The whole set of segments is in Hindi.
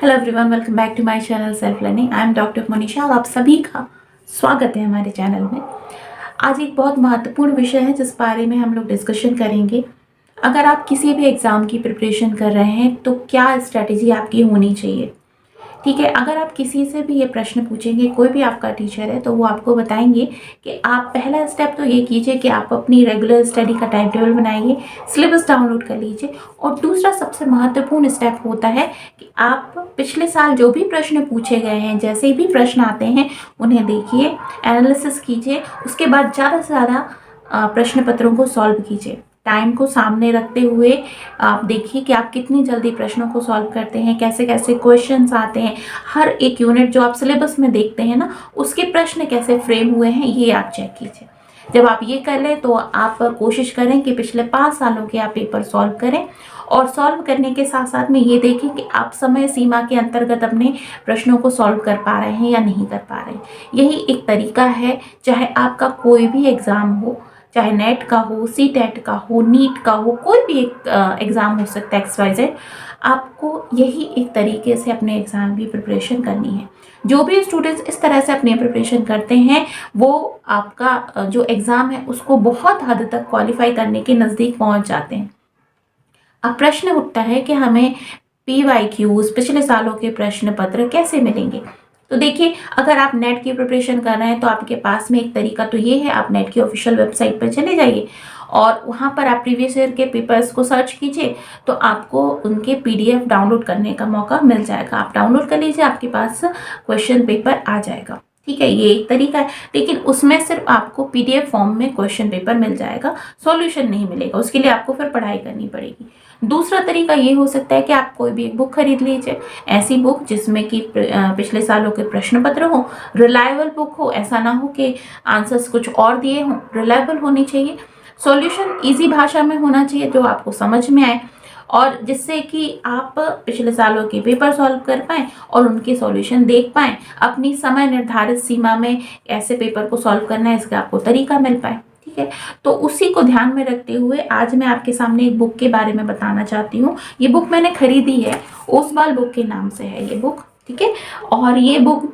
Hello everyone, welcome back to my channel self learning. I am doctor Manisha और आप सभी का स्वागत है हमारे चैनल में। आज एक बहुत महत्वपूर्ण विषय है जिस बारे में हम लोग डिस्कशन करेंगे। अगर आप किसी भी एग्ज़ाम की प्रिपरेशन कर रहे हैं तो क्या स्ट्रैटेजी आपकी होनी चाहिए। ठीक है, अगर आप किसी से भी ये प्रश्न पूछेंगे, कोई भी आपका टीचर है, तो वो आपको बताएंगे कि आप पहला स्टेप तो ये कीजिए कि आप अपनी रेगुलर स्टडी का टाइम टेबल बनाइए, सिलेबस डाउनलोड कर लीजिए। और दूसरा सबसे महत्वपूर्ण स्टेप होता है कि आप पिछले साल जो भी प्रश्न पूछे गए हैं, जैसे भी प्रश्न आते हैं उन्हें देखिए, एनालिसिस कीजिए, उसके बाद ज़्यादा से ज़्यादा प्रश्न पत्रों को सॉल्व कीजिए। टाइम को सामने रखते हुए आप देखिए कि आप कितनी जल्दी प्रश्नों को सॉल्व करते हैं, कैसे कैसे क्वेश्चंस आते हैं। हर एक यूनिट जो आप सिलेबस में देखते हैं ना, उसके प्रश्न कैसे फ्रेम हुए हैं, ये आप चेक कीजिए। जब आप ये कर लें तो आप कोशिश करें कि पिछले 5 सालों के आप पेपर सॉल्व करें। और सॉल्व करने के साथ साथ में ये देखें कि आप समय सीमा के अंतर्गत अपने प्रश्नों को सॉल्व कर पा रहे हैं या नहीं कर पा रहे हैं। यही एक तरीका है, चाहे आपका कोई भी एग्ज़ाम हो, चाहे नेट का हो, सीटेट का हो, नीट का हो, कोई भी एक एग्ज़ाम हो सकता है XYZ। आपको यही एक तरीके से अपने एग्ज़ाम की प्रिपरेशन करनी है। जो भी स्टूडेंट्स इस तरह से अपनी प्रिपरेशन करते हैं वो आपका जो एग्ज़ाम है उसको बहुत हद तक क्वालिफाई करने के नज़दीक पहुंच जाते हैं। अब प्रश्न उठता है कि हमें PYQs पिछले सालों के प्रश्न पत्र कैसे मिलेंगे। तो देखिए, अगर आप नेट की प्रिपरेशन कर रहे हैं तो आपके पास में एक तरीका तो ये है, आप नेट की ऑफिशियल वेबसाइट पर चले जाइए और वहाँ पर आप प्रीवियस ईयर के पेपर्स को सर्च कीजिए, तो आपको उनके PDF डाउनलोड करने का मौका मिल जाएगा। आप डाउनलोड कर लीजिए, आपके पास क्वेश्चन पेपर आ जाएगा। ठीक है, ये एक तरीका है, लेकिन उसमें सिर्फ आपको PDF फॉर्म में क्वेश्चन पेपर मिल जाएगा, सॉल्यूशन नहीं मिलेगा। उसके लिए आपको फिर पढ़ाई करनी पड़ेगी। दूसरा तरीका ये हो सकता है कि आप कोई भी एक बुक खरीद लीजिए, ऐसी बुक जिसमें कि पिछले सालों के प्रश्न पत्र हो, रिलायबल बुक हो, ऐसा ना हो कि आंसर्स कुछ और दिए हों, रिलायबल होनी चाहिए। सॉल्यूशन इजी भाषा में होना चाहिए जो आपको समझ में आए और जिससे कि आप पिछले सालों के पेपर सॉल्व कर पाएँ और उनके सॉल्यूशन देख पाएँ। अपनी समय निर्धारित सीमा में ऐसे पेपर को सॉल्व करना है, इसका आपको तरीका मिल पाए। ठीक है, तो उसी को ध्यान में रखते हुए आज मैं आपके सामने एक बुक के बारे में बताना चाहती हूँ। ये बुक मैंने खरीदी है, ओसवाल बुक के नाम से है ये बुक। ठीक है, और ये बुक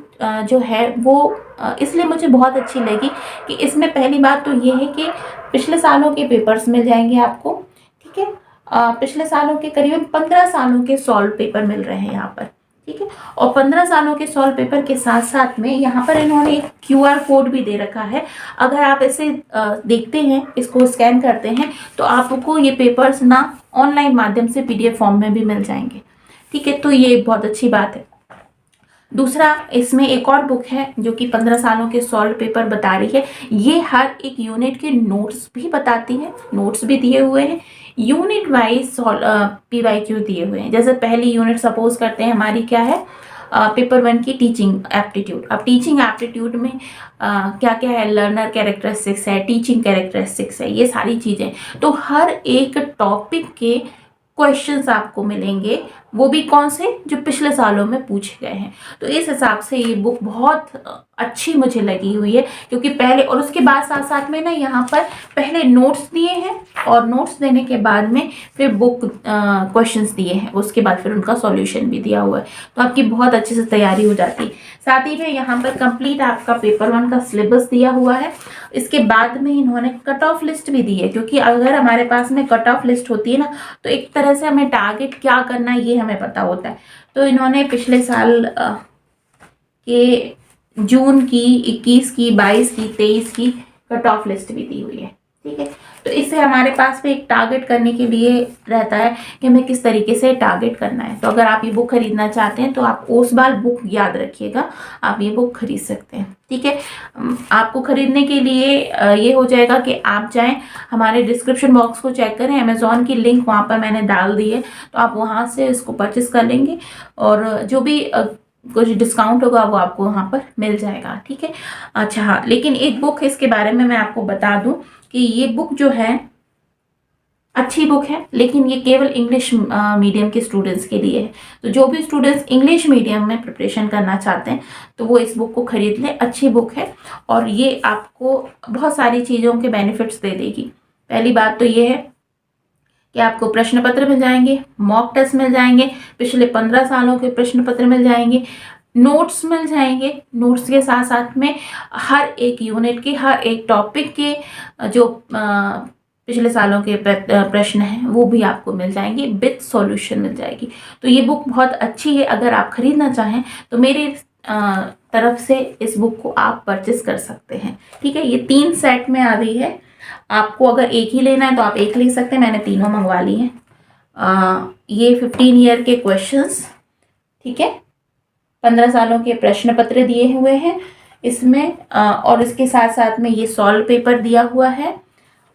जो है वो इसलिए मुझे बहुत अच्छी लगी कि इसमें पहली बात तो ये है कि पिछले सालों के पेपर्स मिल जाएंगे आपको। ठीक है, पिछले सालों के करीबन 15 सालों के सॉल्व पेपर मिल रहे हैं यहाँ पर। ठीक है, और 15 सालों के सॉल्व पेपर के साथ साथ में यहाँ पर इन्होंने एक QR कोड भी दे रखा है। अगर आप इसे देखते हैं, इसको स्कैन करते हैं, तो आपको ये पेपर्स ना ऑनलाइन माध्यम से PDF फॉर्म में भी मिल जाएंगे। ठीक है, तो ये बहुत अच्छी बात है। दूसरा, इसमें एक और बुक है जो कि 15 सालों के सॉल्व पेपर बता रही है। ये हर एक यूनिट के नोट्स भी बताती है, नोट्स भी दिए हुए हैं, यूनिट वाइज PYQ दिए हुए हैं। जैसे पहली यूनिट सपोज करते हैं हमारी क्या है, पेपर 1 की टीचिंग एप्टीट्यूड। अब टीचिंग एप्टीट्यूड में क्या क्या है, लर्नर कैरेक्टरिस्टिक्स है, टीचिंग कैरेक्टरिस्टिक्स है, ये सारी चीज़ें। तो हर एक टॉपिक के क्वेश्चंस आपको मिलेंगे, वो भी कौन से, जो पिछले सालों में पूछे गए हैं। तो इस हिसाब से ये बुक बहुत अच्छी मुझे लगी हुई है, क्योंकि पहले और उसके बाद साथ साथ में ना यहाँ पर पहले नोट्स दिए हैं और नोट्स देने के बाद में फिर बुक क्वेश्चंस दिए हैं, उसके बाद फिर उनका सॉल्यूशन भी दिया हुआ है। तो आपकी बहुत अच्छे से तैयारी हो जाती है। साथ ही में यहाँ पर कंप्लीट आपका पेपर 1 का सिलेबस दिया हुआ है। इसके बाद में इन्होंने कट ऑफ लिस्ट भी दी है, क्योंकि अगर हमारे पास में कट ऑफ लिस्ट होती है ना, तो एक तरह से हमें टारगेट क्या करना है ये हमें पता होता है। तो इन्होंने पिछले साल के जून की, 21 की, 22 की, 23 की कट ऑफ लिस्ट भी दी हुई है। ठीक है, तो इससे हमारे पास भी एक टारगेट करने के लिए रहता है कि हमें किस तरीके से टारगेट करना है। तो अगर आप ये बुक खरीदना चाहते हैं तो आप ओसवाल बुक याद रखिएगा, आप ये बुक खरीद सकते हैं। ठीक है, आपको खरीदने के लिए ये हो जाएगा कि आप जाएं, हमारे डिस्क्रिप्शन बॉक्स को चेक करें, अमेज़ॉन की लिंक वहाँ पर मैंने डाल दी है, तो आप वहाँ से इसको परचेस कर लेंगे और जो भी कुछ डिस्काउंट होगा वो आपको वहाँ पर मिल जाएगा। ठीक है, अच्छा हाँ, लेकिन एक बुक इसके बारे में मैं आपको बता दूं कि ये बुक जो है अच्छी बुक है, लेकिन ये केवल इंग्लिश मीडियम के स्टूडेंट्स के लिए है। तो जो भी स्टूडेंट्स इंग्लिश मीडियम में प्रिपरेशन करना चाहते हैं तो वो इस बुक को खरीद लें, अच्छी बुक है और ये आपको बहुत सारी चीज़ों के बेनिफिट्स दे देगी। पहली बात तो ये है कि आपको प्रश्न पत्र मिल जाएंगे, मॉक टेस्ट मिल जाएंगे, पिछले 15 सालों के प्रश्न पत्र मिल जाएंगे, नोट्स मिल जाएंगे। नोट्स के साथ साथ में हर एक यूनिट के, हर एक टॉपिक के जो पिछले सालों के प्रश्न हैं वो भी आपको मिल जाएंगे, विद सॉल्यूशन मिल जाएगी। तो ये बुक बहुत अच्छी है। अगर आप खरीदना चाहें तो मेरे तरफ से इस बुक को आप परचेस कर सकते हैं। ठीक है, ये 3 सेट में आ रही है। आपको अगर एक ही लेना है तो आप एक ले सकते हैं, मैंने तीनों मंगवा ली हैं। ये 15 ईयर के क्वेश्चंस, ठीक है, 15 सालों के प्रश्न पत्र दिए हुए हैं इसमें, और इसके साथ साथ में ये सॉल्व पेपर दिया हुआ है,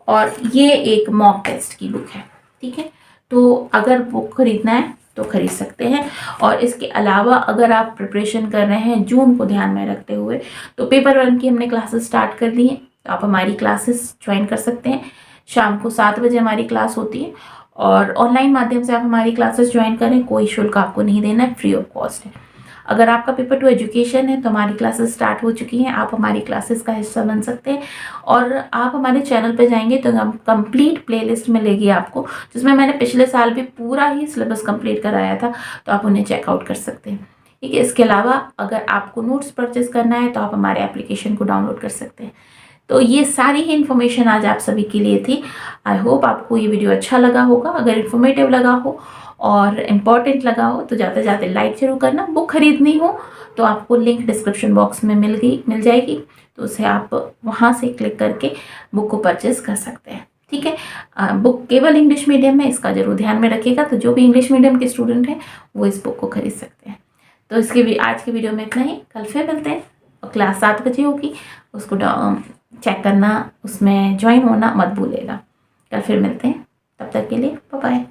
और ये एक मॉक टेस्ट की बुक है। ठीक है, तो अगर बुक खरीदना है तो खरीद सकते हैं। और इसके अलावा अगर आप प्रिपरेशन कर रहे हैं जून को ध्यान में रखते हुए, तो पेपर 1 की हमने क्लासेस स्टार्ट कर दी हैं, तो आप हमारी क्लासेस ज्वाइन कर सकते हैं। शाम को 7 बजे हमारी क्लास होती है, और ऑनलाइन माध्यम से आप हमारी क्लासेस ज्वाइन करें, कोई शुल्क आपको नहीं देना है, फ्री ऑफ कॉस्ट है। अगर आपका पेपर 2 एजुकेशन है तो हमारी क्लासेस स्टार्ट हो चुकी हैं, आप हमारी क्लासेस का हिस्सा बन सकते हैं। और आप हमारे चैनल पर जाएंगे तो हम कंप्लीट प्लेलिस्ट मिलेगी आपको, जिसमें मैंने पिछले साल भी पूरा ही सिलेबस कंप्लीट कराया था, तो आप उन्हें चेकआउट कर सकते हैं। ठीक है, इसके अलावा अगर आपको नोट्स परचेज करना है तो आप हमारे एप्लीकेशन को डाउनलोड कर सकते हैं। तो ये सारी ही इन्फॉर्मेशन आज आप सभी के लिए थी। आई होप आपको ये वीडियो अच्छा लगा होगा। अगर इन्फॉर्मेटिव लगा हो और इम्पॉर्टेंट लगा हो तो जाते जाते लाइक जरूर करना। बुक खरीदनी हो तो आपको लिंक डिस्क्रिप्शन बॉक्स में मिल जाएगी, तो उसे आप वहाँ से क्लिक करके बुक को परचेज कर सकते हैं। ठीक है, बुक केवल इंग्लिश मीडियम में, इसका जरूर ध्यान में रखिएगा। तो जो भी इंग्लिश मीडियम के स्टूडेंट हैं वो इस बुक को खरीद सकते हैं। तो इसके भी आज की वीडियो में इतना ही। कल फिर मिलते हैं, और क्लास 7 बजे होगी, उसको चेक करना, उसमें ज्वाइन होना मत भूलिएगा। कल फिर मिलते हैं, तब तक के लिए बाय बाय।